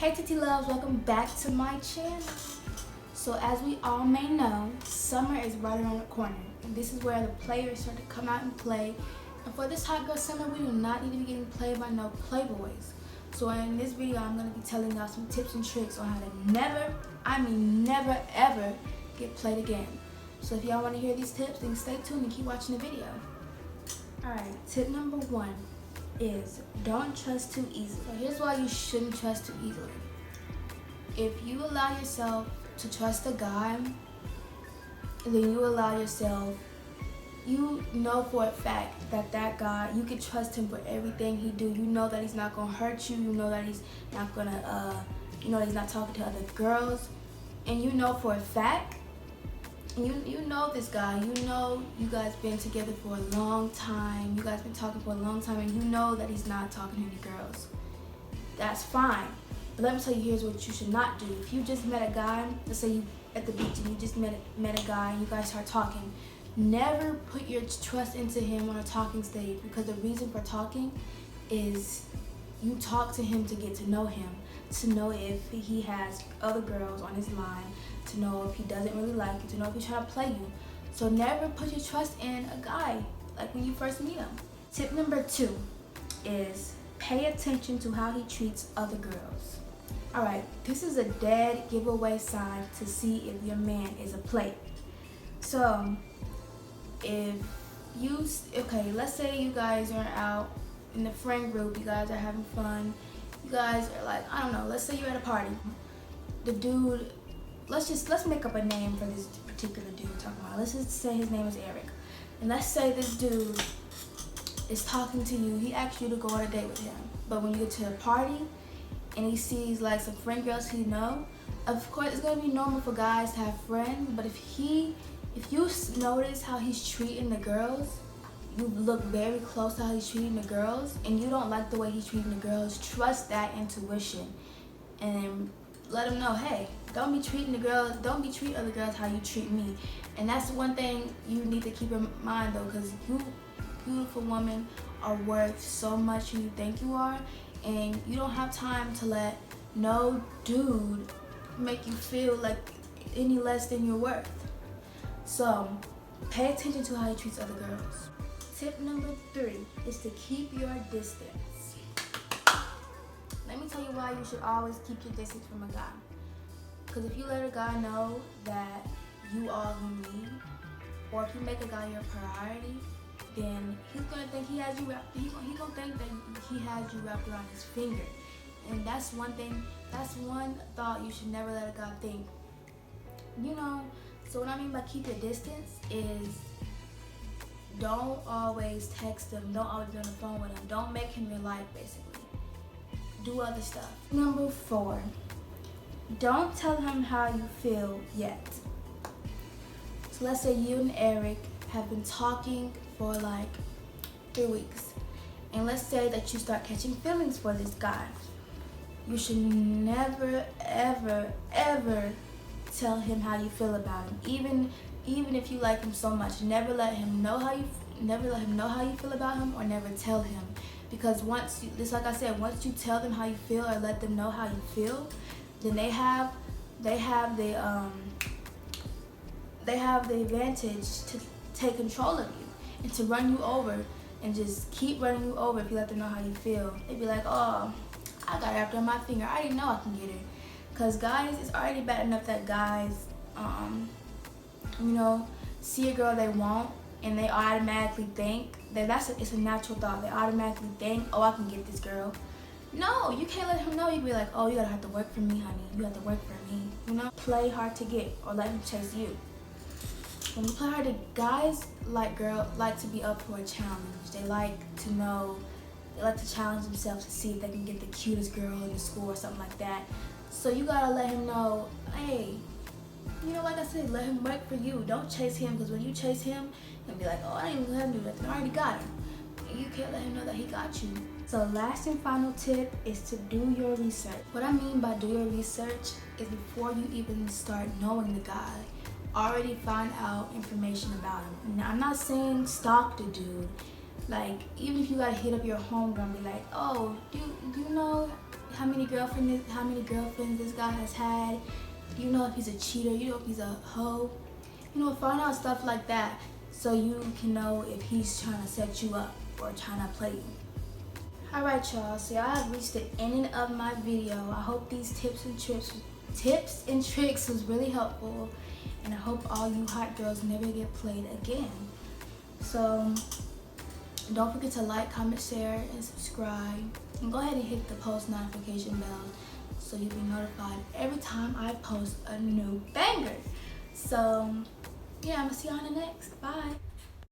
Hey Titi Loves, welcome back to my channel. So as we all may know, summer is right around the corner. And this is where the players start to come out and play. And for this hot girl summer, we do not need to be getting played by no playboys. So in this video, I'm going to be telling y'all some tips and tricks on how to never ever get played again. So if y'all want to hear these tips, then stay tuned and keep watching the video. Alright, tip number 1 is don't trust too easily. So here's why you shouldn't trust too easily. If you allow yourself to trust a guy, then you allow yourself, you know for a fact that that guy, you can trust him for everything he do. You know that he's not gonna hurt you. You know that he's not gonna, you know he's not talking to other girls, and you know for a fact. You know this guy, you know you guys been together for a long time, you guys been talking for a long time, and you know that he's not talking to any girls. That's fine. But let me tell you, here's what you should not do. If you just met a guy, let's say you at the beach and you just met a guy and you guys start talking, never put your trust into him on a talking stage, because the reason for talking is you talk to him to get to know him, to know if he has other girls on his line, to know if he doesn't really like you, to know if he's trying to play you. So never put your trust in a guy like when you first meet him. Tip number 2 is pay attention to how he treats other girls. Alright, this is a dead giveaway sign to see if your man is a player. So if you, okay, let's say you guys are out in the friend group, you guys are having fun, you guys are like, I don't know, let's say you're at a party. The dude, let's make up a name for this particular dude we're talking about. Let's just say his name is Eric. And let's say this dude is talking to you, he asks you to go on a date with him. But when you get to a party and he sees like some friend girls he know, of course it's gonna be normal for guys to have friends, but if you notice how he's treating the girls, you look very close to how he's treating the girls, and you don't like the way he's treating the girls, trust that intuition and let him know, hey, don't be treating other girls how you treat me. And that's one thing you need to keep in mind though, because you beautiful women are worth so much as you think you are, and you don't have time to let no dude make you feel like any less than you're worth. So pay attention to how he treats other girls. Tip number 3 is to keep your distance. Let me tell you why you should always keep your distance from a guy. Because if you let a guy know that you all you need, or if you make a guy your priority, then he's gonna think he has you wrapped. He's gonna think that he has you wrapped around his finger, and that's one thing. That's one thought you should never let a guy think. You know. So what I mean by keep your distance is don't always text him. Don't always be on the phone with him. Don't make him your life, basically. Do other stuff. Number 4, don't tell him how you feel yet. So let's say you and Eric have been talking for like 3 weeks, and let's say that you start catching feelings for this guy. You should never ever tell him how you feel about him. Even if you like him so much, never let him know how you feel about him, or never tell him. Because once you, just like I said, once you tell them how you feel or let them know how you feel, then they have the advantage to take control of you and to run you over, and just keep running you over if you let them know how you feel. They'd be like, oh, I got her wrapped on my finger. I didn't know I can get her. Because guys, it's already bad enough that guys, you know, see a girl they want and they automatically think that it's a natural thought. They automatically think, oh, I can get this girl. No, you can't let him know. You be like, oh, you gotta have to work for me, honey. You have to work for me. You know, play hard to get, or let him chase you. When you play hard to, guys like to be up for a challenge. They like to challenge themselves to see if they can get the cutest girl in the school or something like that. So you gotta let him know, hey, you know, like I said, let him work for you. Don't chase him, because when you chase him, he'll be like, oh, I didn't even let him do that. I already got him. And you can't let him know that he got you. So last and final tip is to do your research. What I mean by do your research is before you even start knowing the guy, already find out information about him. Now, I'm not saying stalk the dude. Like, even if you gotta hit up your homegirl and be like, oh, do you know many girlfriends this guy has had. You know if he's a cheater, you know if he's a hoe. You know, find out stuff like that so you can know if he's trying to set you up or trying to play you. Alright y'all, so y'all have reached the ending of my video. I hope these tips and tricks was really helpful, and I hope all you hot girls never get played again. So don't forget to like, comment, share, and subscribe. And go ahead and hit the post notification bell so you'll be notified every time I post a new banger. So yeah, I'm gonna see you on the next. Bye.